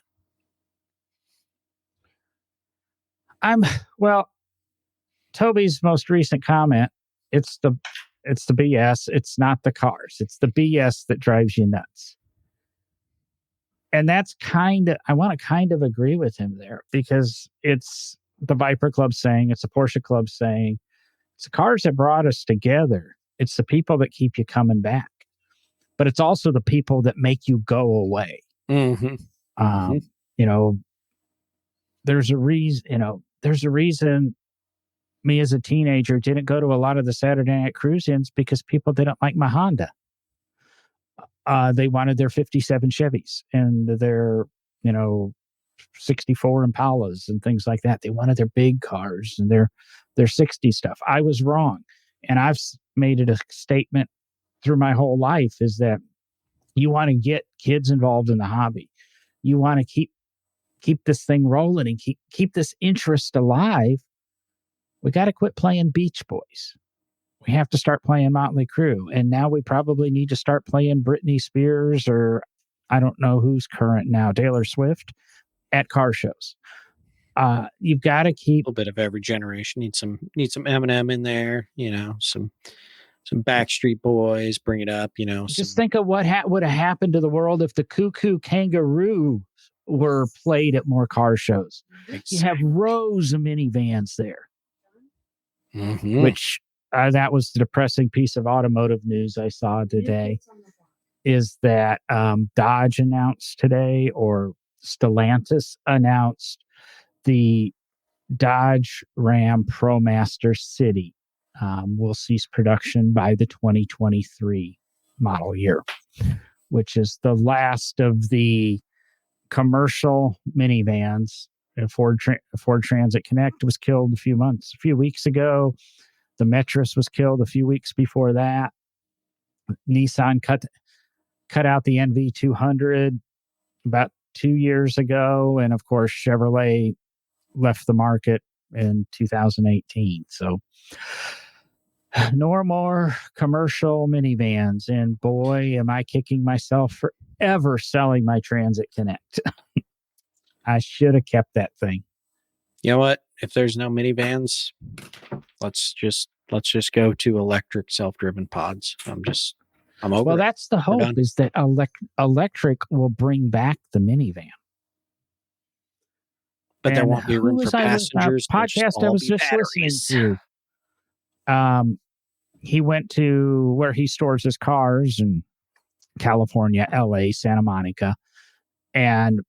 Toby's most recent comment, it's the BS. It's not the cars. It's the BS that drives you nuts. And that's I want to kind of agree with him there, because it's the Viper Club saying, it's the Porsche Club saying, it's the cars that brought us together. It's the people that keep you coming back, but it's also the people that make you go away. Mm-hmm. There's a reason, me as a teenager didn't go to a lot of the Saturday night cruise-ins because people didn't like my Honda. They wanted their 57 Chevys and their, 64 Impalas and things like that. They wanted their big cars and their 60 stuff. I was wrong. And I've made it a statement through my whole life is that you want to get kids involved in the hobby. You want to keep this thing rolling and keep this interest alive. We got to quit playing Beach Boys. We have to start playing Motley Crue. And now we probably need to start playing Britney Spears or I don't know who's current now, Taylor Swift at car shows. You've got to keep A little bit of every generation. Need some Eminem in there, some Backstreet Boys, bring it up, just think of what would have happened to the world if the Cuckoo Kangaroo were played at more car shows. You have rows of minivans there, which that was the depressing piece of automotive news I saw today, is that Dodge announced today, or Stellantis announced, the Dodge Ram ProMaster City will cease production by the 2023 model year, which is the last of the commercial minivans. Ford Transit Connect was killed a few weeks ago. The Metris was killed a few weeks before that. Nissan cut out the NV200 about 2 years ago. And of course, Chevrolet left the market in 2018. So no more commercial minivans. And boy, am I kicking myself for ever selling my Transit Connect. I should have kept that thing. You know what? If there's no minivans, let's just go to electric self-driven pods. I'm over. Well, it. that's the hope, is that electric will bring back the minivan. But there And won't be room who for was passengers. I was, podcast I was just listening to. He went to where he stores his cars in California, LA, Santa Monica, and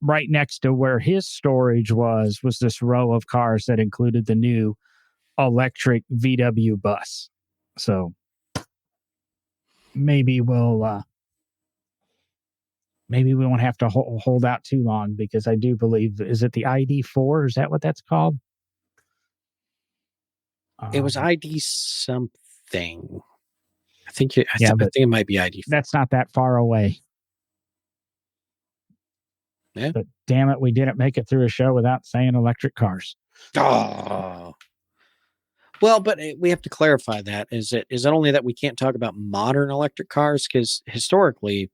right next to where his storage was this row of cars that included the new electric VW bus. So maybe we won't have to hold out too long, because I do believe, is it the ID4? Is that what that's called? It was ID something. I think I think it might be ID. That's not that far away. Yeah. But damn it, we didn't make it through a show without saying electric cars. Oh. Well, but we have to clarify that. Is it only that we can't talk about modern electric cars? Because historically,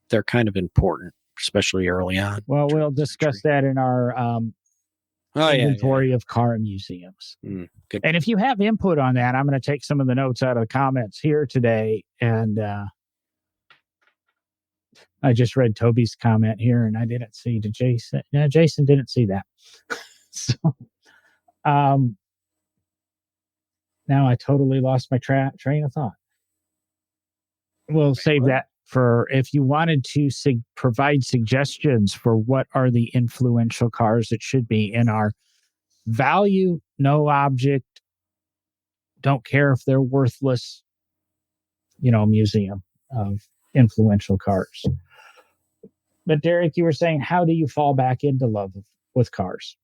they're kind of important, especially early on. Well, we'll discuss that in our inventory of car museums. Good. And if you have input on that, I'm going to take some of the notes out of the comments here today. And I just read Toby's comment here, and I didn't see Jason. No, Jason didn't see that. So, now I totally lost my train of thought. We'll save that for if you wanted to provide suggestions for what are the influential cars that should be in our value, no object, don't care if they're worthless, museum of influential cars. But Derek, you were saying, how do you fall back into love with cars?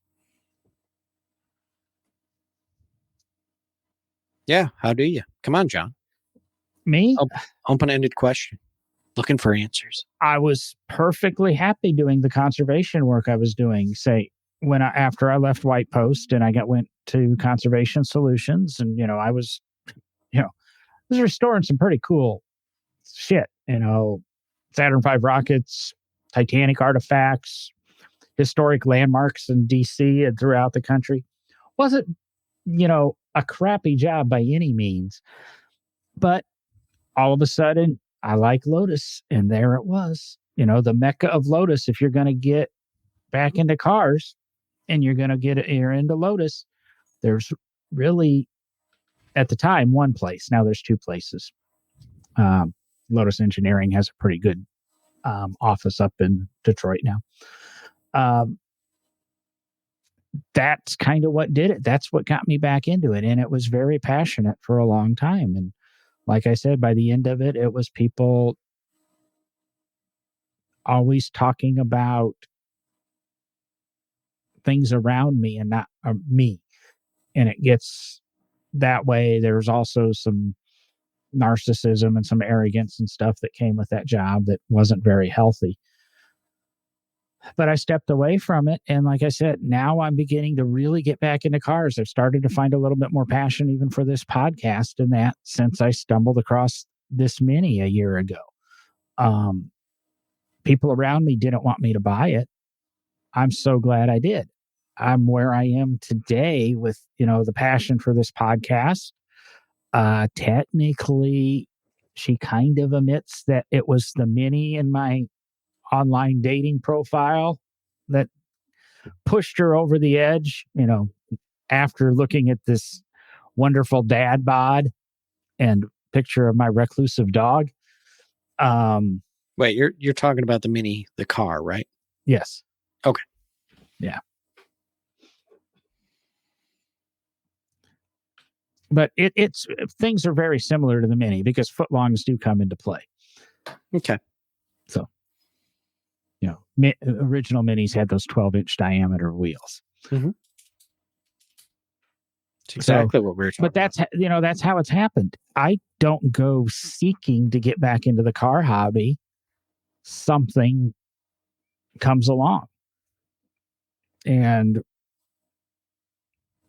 Yeah, how do you? Come on, John. Me? Open-ended question. Looking for answers. I was perfectly happy doing the conservation work I was doing. Say, after I left White Post and I went to Conservation Solutions, and I was restoring some pretty cool shit. Saturn V rockets, Titanic artifacts, historic landmarks in DC and throughout the country. Wasn't a crappy job by any means, but all of a sudden I like Lotus, and there it was, the mecca of Lotus. If you're going to get back into cars and you're into Lotus, there's really, at the time, one place. Now there's two places. Lotus Engineering has a pretty good that's kind of what did it. That's what got me back into it. And it was very passionate for a long time. And like I said, by the end of it, it was people always talking about things around me and not me. And it gets that way. There's also some narcissism and some arrogance and stuff that came with that job that wasn't very healthy. But I stepped away from it. And like I said, now I'm beginning to really get back into cars. I've started to find a little bit more passion even for this podcast and that since I stumbled across this Mini a year ago. People around me didn't want me to buy it. I'm so glad I did. I'm where I am today with, the passion for this podcast. Technically, she kind of admits that it was the Mini in my online dating profile that pushed her over the edge, after looking at this wonderful dad bod and picture of my reclusive dog. Wait, you're talking about the Mini, the car, right? Yes. Okay. Yeah. But it's things are very similar to the Mini because footlongs do come into play. Okay. So, original Minis had those 12-inch diameter wheels. Mm-hmm. That's exactly what we were talking about. But that's how it's happened. I don't go seeking to get back into the car hobby. Something comes along. And,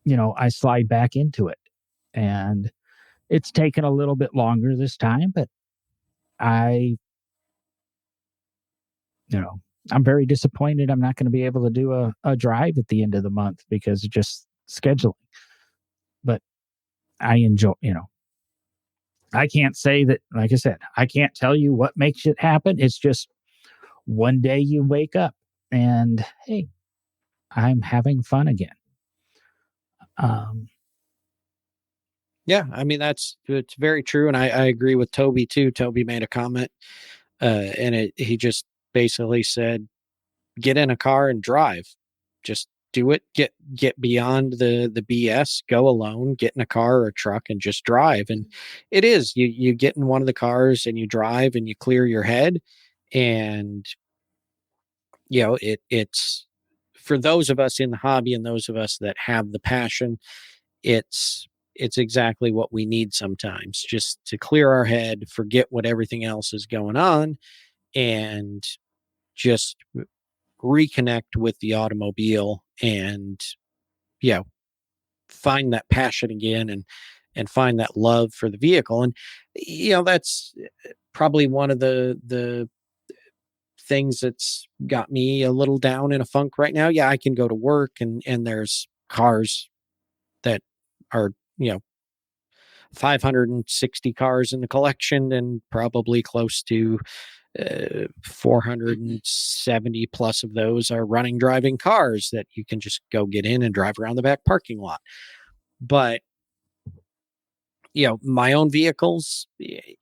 I slide back into it. And it's taken a little bit longer this time, but I'm very disappointed I'm not going to be able to do a drive at the end of the month because of just scheduling. But I enjoy, I can't say that, like I said, I can't tell you what makes it happen. It's just one day you wake up and, hey, I'm having fun again. Yeah, I mean, it's very true. And I agree with Toby too. Toby made a comment and he just basically said, get in a car and drive, just do it, get beyond the BS, go alone, get in a car or a truck and just drive. And it is, you get in one of the cars and you drive and you clear your head. And, it's for those of us in the hobby and those of us that have the passion, it's exactly what we need sometimes, just to clear our head, forget what everything else is going on, and just reconnect with the automobile and, find that passion again and find that love for the vehicle. And, that's probably one of the things that's got me a little down in a funk right now. Yeah, I can go to work and there's cars that are, 560 cars in the collection and probably close to 470 plus of those are running driving cars that you can just go get in and drive around the back parking lot. But my own vehicles,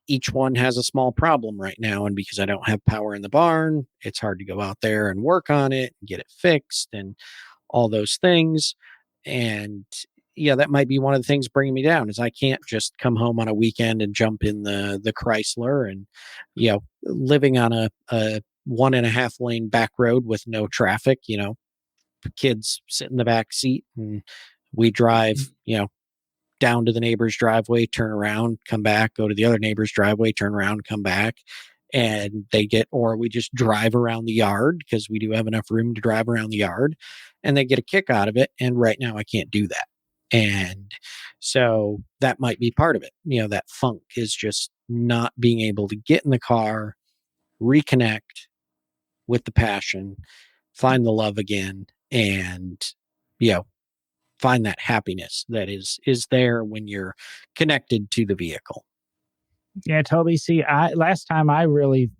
each one has a small problem right now. And because I don't have power in the barn, it's hard to go out there and work on it and get it fixed and all those things. And that might be one of the things bringing me down is I can't just come home on a weekend and jump in the Chrysler and, living on a 1.5 lane back road with no traffic, kids sit in the back seat and we drive, down to the neighbor's driveway, turn around, come back, go to the other neighbor's driveway, turn around, come back. And or we just drive around the yard because we do have enough room to drive around the yard and they get a kick out of it. And right now I can't do that. And so that might be part of it. That funk is just not being able to get in the car, reconnect with the passion, find the love again, and, find that happiness that is there when you're connected to the vehicle. Yeah, Toby. See, last time I really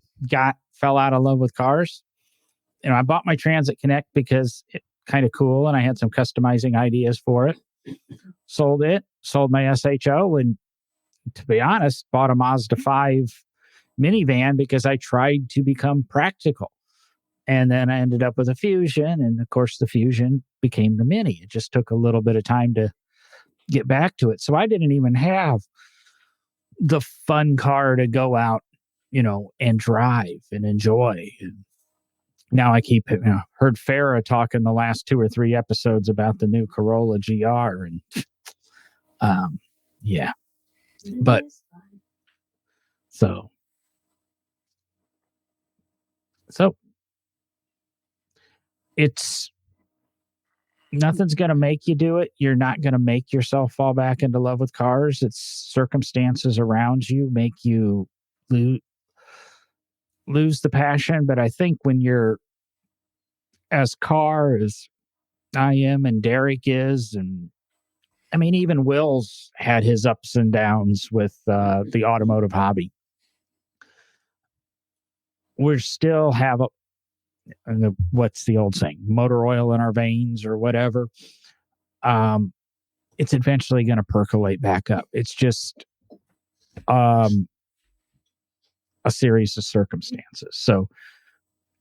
fell out of love with cars, I bought my Transit Connect because it's kind of cool and I had some customizing ideas for it. Sold my SHO, and to be honest, bought a Mazda 5 minivan because I tried to become practical. And then I ended up with a Fusion, and of course the Fusion became the Mini. It just took a little bit of time to get back to it. So I didn't even have the fun car to go out, and drive and enjoy. And now I keep, heard Farah talk in the last 2 or 3 episodes about the new Corolla GR, and yeah. But so it's nothing's going to make you do it. You're not going to make yourself fall back into love with cars. It's circumstances around you make you lose the passion. But I think when you're as car as I am and Derek is, and I mean, even Will's had his ups and downs with the automotive hobby. We still have what's the old saying, motor oil in our veins or whatever. It's eventually going to percolate back up. It's just a series of circumstances. So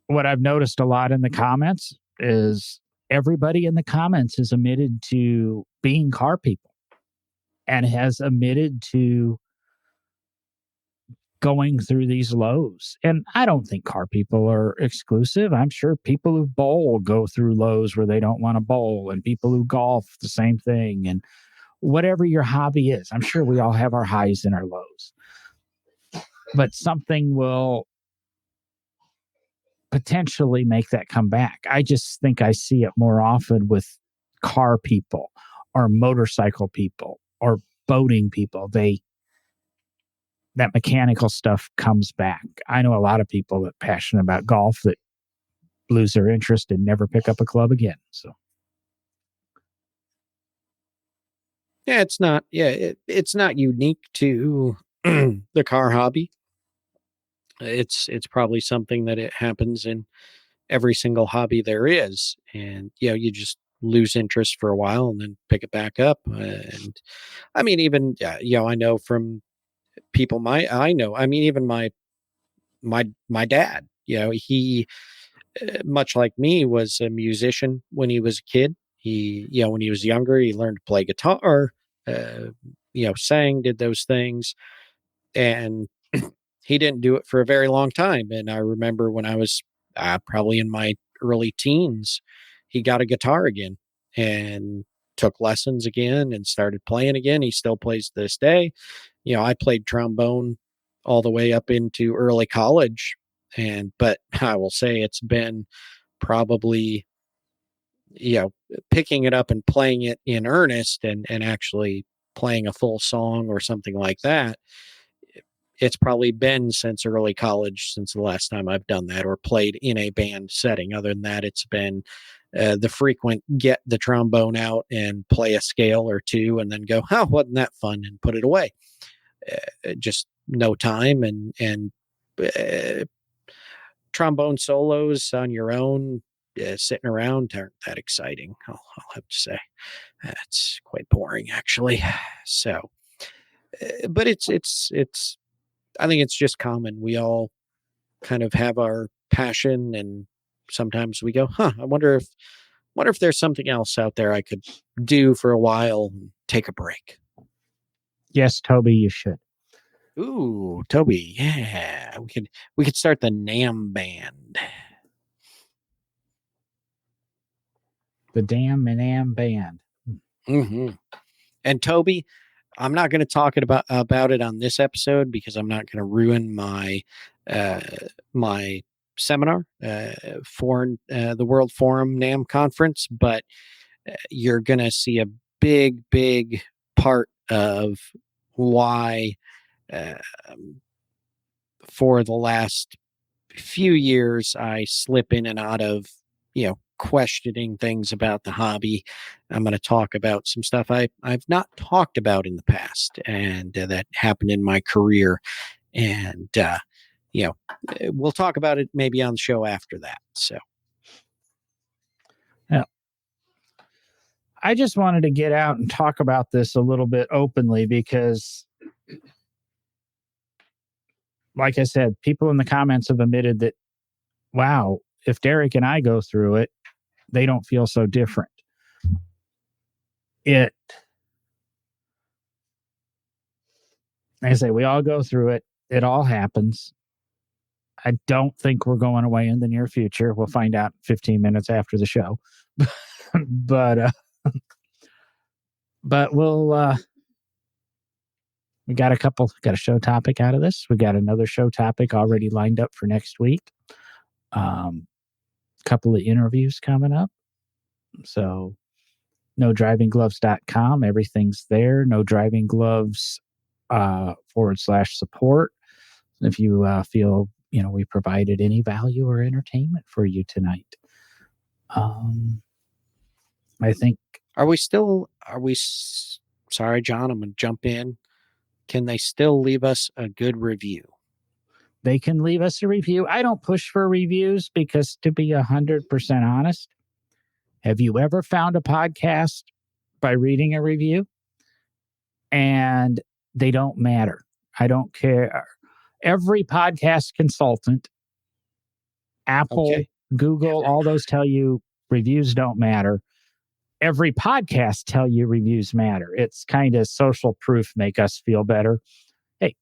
what I've noticed a lot in the comments is everybody in the comments is admitted to being car people and has admitted to going through these lows. And I don't think car people are exclusive. I'm sure people who bowl go through lows where they don't want to bowl, and people who golf, the same thing. And whatever your hobby is, I'm sure we all have our highs and our lows. But something will potentially make that come back. I just think I see it more often with car people or motorcycle people or boating people. That mechanical stuff comes back. I know a lot of people that are passionate about golf that lose their interest and never pick up a club again. So, Yeah, it's not. Yeah, it's not unique to the car hobby. It's probably something that it happens in every single hobby there is, and you just lose interest for a while and then pick it back up. And I mean, even I know from people I know. I mean, even my dad. He much like me was a musician when he was a kid. He when he was younger, he learned to play guitar. Sang, did those things, and he didn't do it for a very long time. And I remember when I was probably in my early teens, he got a guitar again and took lessons again and started playing again. He still plays to this day. I played trombone all the way up into early college. But I will say it's been probably, picking it up and playing it in earnest and actually playing a full song or something like that. It's probably been since early college since the last time I've done that or played in a band setting. Other than that, it's been the frequent get the trombone out and play a scale or two and then go, oh, wasn't that fun, and put it away. Just no time. And trombone solos on your own, sitting around, aren't that exciting. I'll have to say that's quite boring, actually. So, but it's I think it's just common. We all kind of have our passion, and sometimes we go, I wonder if there's something else out there I could do for a while and take a break. yes, Toby, you should. Ooh, Toby, yeah, we could start the NAMM band. The damn Manam band. Mm-hmm. And Toby, I'm not going to talk about it on this episode because I'm not going to ruin my my seminar for the World Forum NAMM conference. But you're going to see a big part of why for the last few years I slip in and out of questioning things about the hobby. I'm going to talk about some stuff I've not talked about in the past, and that happened in my career. And we'll talk about it maybe on the show after that. So, yeah, I just wanted to get out and talk about this a little bit openly because, like I said, people in the comments have admitted that, wow, if Derek and I go through it, they don't feel so different. It, like I say, we all go through it. It all happens. I don't think we're going away in the near future. We'll find out 15 minutes after the show. but we'll we got a show topic out of this. We got another show topic already lined up for next week. Couple of interviews coming up. So nodrivinggloves.com, everything's there. No Driving Gloves /support. If you feel we provided any value or entertainment for you tonight. I think. Sorry, John, I'm going to jump in. Can they still leave us a good review? They can leave us a review. I don't push for reviews because, to be 100% honest, have you ever found a podcast by reading a review and they don't matter? I don't care. Every podcast consultant, Apple, Google, all those tell you reviews don't matter. Every podcast tell you reviews matter. It's kind of social proof, make us feel better. Hey,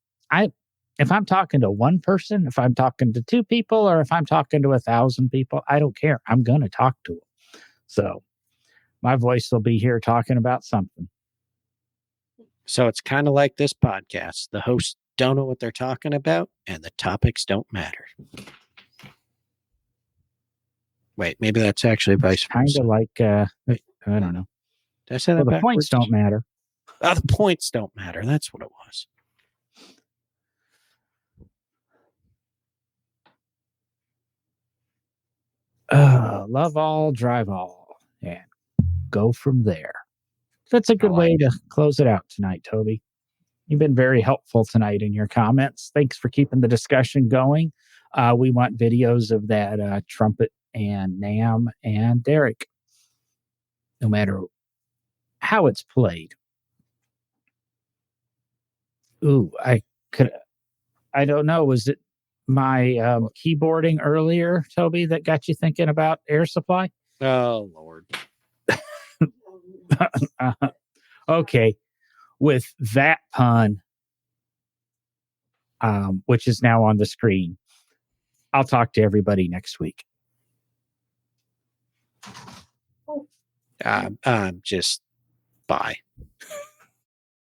if I'm talking to one person, if I'm talking to two people, or if I'm talking to 1,000 people, I don't care. I'm going to talk to them. So my voice will be here talking about something. So it's kind of like this podcast. The hosts don't know what they're talking about, and the topics don't matter. Wait, maybe that's actually vice versa. Kind of like, I don't know. Did I say that the points don't matter. Oh, the points don't matter. That's what it was. Love all, drive all, and go from there. That's a good way to close it out tonight, Toby. You've been very helpful tonight in your comments. Thanks for keeping the discussion going. We want videos of that trumpet and Nam and Derek, no matter how it's played. Ooh, I don't know. Was it my keyboarding earlier, Toby, that got you thinking about Air Supply? Oh, Lord. Okay. With that pun, which is now on the screen, I'll talk to everybody next week. Just bye.